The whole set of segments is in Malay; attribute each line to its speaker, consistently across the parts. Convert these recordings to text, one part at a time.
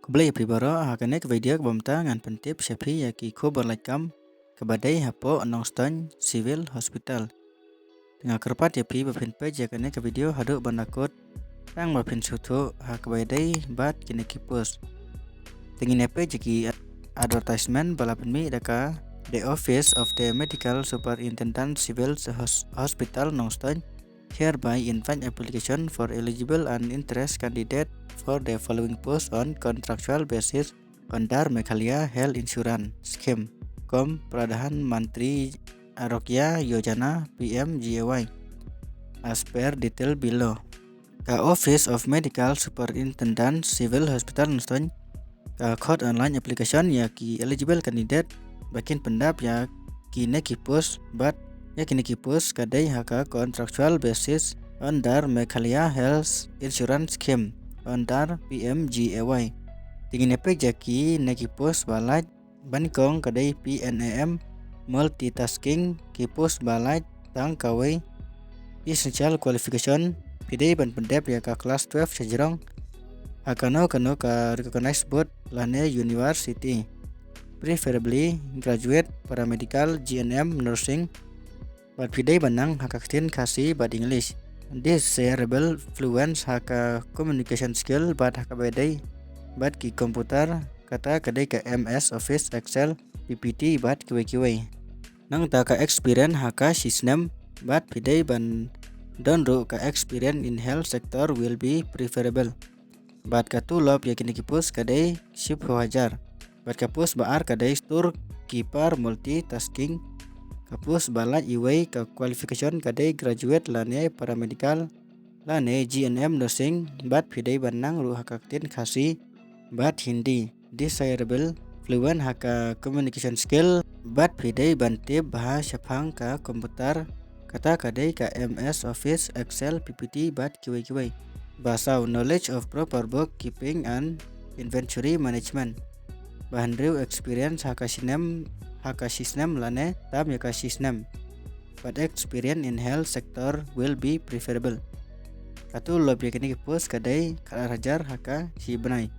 Speaker 1: Kublai pribaro hakanek video bamta ngan pentip shapi yaki ko berlakam kebadai hapo nongstone civil hospital. Tengah kerpat yapi bapin page yakane ke video haduk banakot tang bapin suto hakabadai bat kini kipus. Tengin page yaki advertisement balapin mi daka the office of the medical superintendent civil hospital nongstone hereby invite application for eligible and interest candidate for the following post on contractual basis under Meghalaya Health Insurance Scheme. Pradhan Mantri Arogya Yojana PMGAY as per detail below. Ka Office of Medical Superintendent Civil Hospital Nuston ka code online application ya ki eligible candidate bakin pendap ya kini kipus but ya kini kipus kadai haka contractual basis under Meghalaya Health Insurance Scheme under PMGAY. Tingin efek jaki nekipus balaj banikong kadai PNAM multitasking kipus balaj tang kawai essential qualification pidai ban pendap ya ka class 12 sejerong akano ka recognized board lane university, preferably graduate paramedical GNM nursing but pidai banang hakaktin kasi bad English. Desirable fluence haka communication skill but hakabadai but ki komputer kata kadai ka MS Office Excel PPT but kiwai nang ta ka experience haka system but pidai ban donro ka experience in health sector will be preferable. Bat ka tulop yakin kipus kadai ship wajar. Bat kapus baar kadai stur kipar multitasking kapus balat iway ka qualification kadai graduate lane paramedical lane GNM nursing bat pidai banang ru hakaktin khasi bat Hindi. Desirable fluent haka communication skill bat pidai bantib bahasa phang ka komputer kata kadai ka MS Office Excel PPT bat kiwai bahasa knowledge of proper bookkeeping and inventory management. Bahan rew experience haka system lane tam yaka system but experience in health sector will be preferable. Katu lob yakini post kadai karajar haka si benai.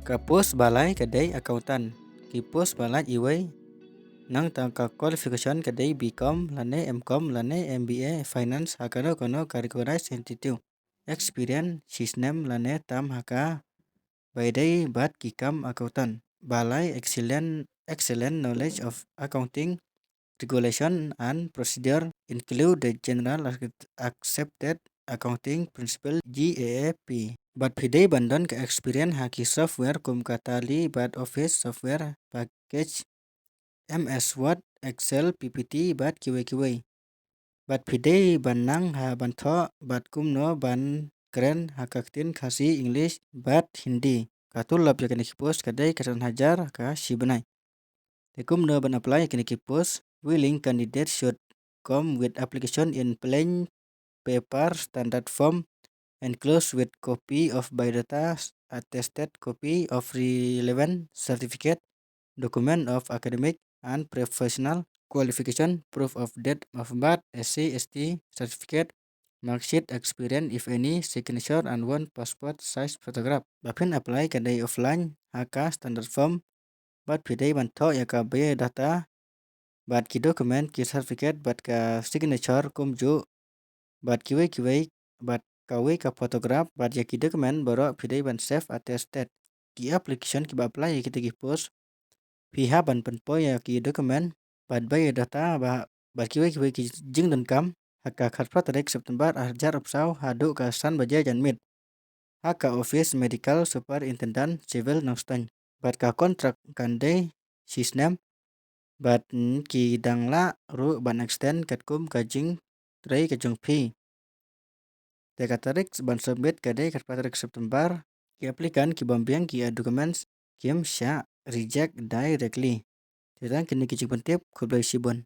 Speaker 1: Ka post balai kadai accountant ki post balai iway nang tangka qualification kadai BCom lane MCom lane MBA finance hakano kono ka recognized institute. Experience system lane tam haka baidai bat kikam accountant balai excellent knowledge of accounting regulation and procedure include the general accepted accounting principle GAAP. Bat pidai bandon ke experience haki software kum katali bat office software package MS Word Excel PPT bat kiwai bat pidai banang ha bantho bat kumno ban keren hakaktin khasi English bat Hindi. Katul lab yakini post kadai kasan hajar ka sibenai. Tekumno ban apply yakini post willing candidate should come with application in plain paper standard form enclosed with copy of biodata, attested copy of relevant certificate, document of academic and professional qualification, proof of date of birth, SC/ST certificate, marksheet, experience if any, signature and one passport size photograph. Bapin apply kadai offline haka standard form bat pidai banto yaka biodata bat ki document ki certificate bat ka signature kumju bat kiwai bat kawai ka photograph bat yaki document boro pidai ban self attested ki application ki ba apply yaki tegi post piha ban penpo yaki document bat biodata bat kiwai ki jing dan kam haka kharpa tarik September ajar upsau hadu ka san baja janmit haka office medical superintendent civil nongstang bat ka kontrak kandai system bat ki dangla ru ban extend katkum kajing trai kajung pi teka tarik ban submit kadai kharpa tarik September ki applicant ki bambiang ki documents kim sha reject directly. Tidang kini kijing pentip kublai sibon.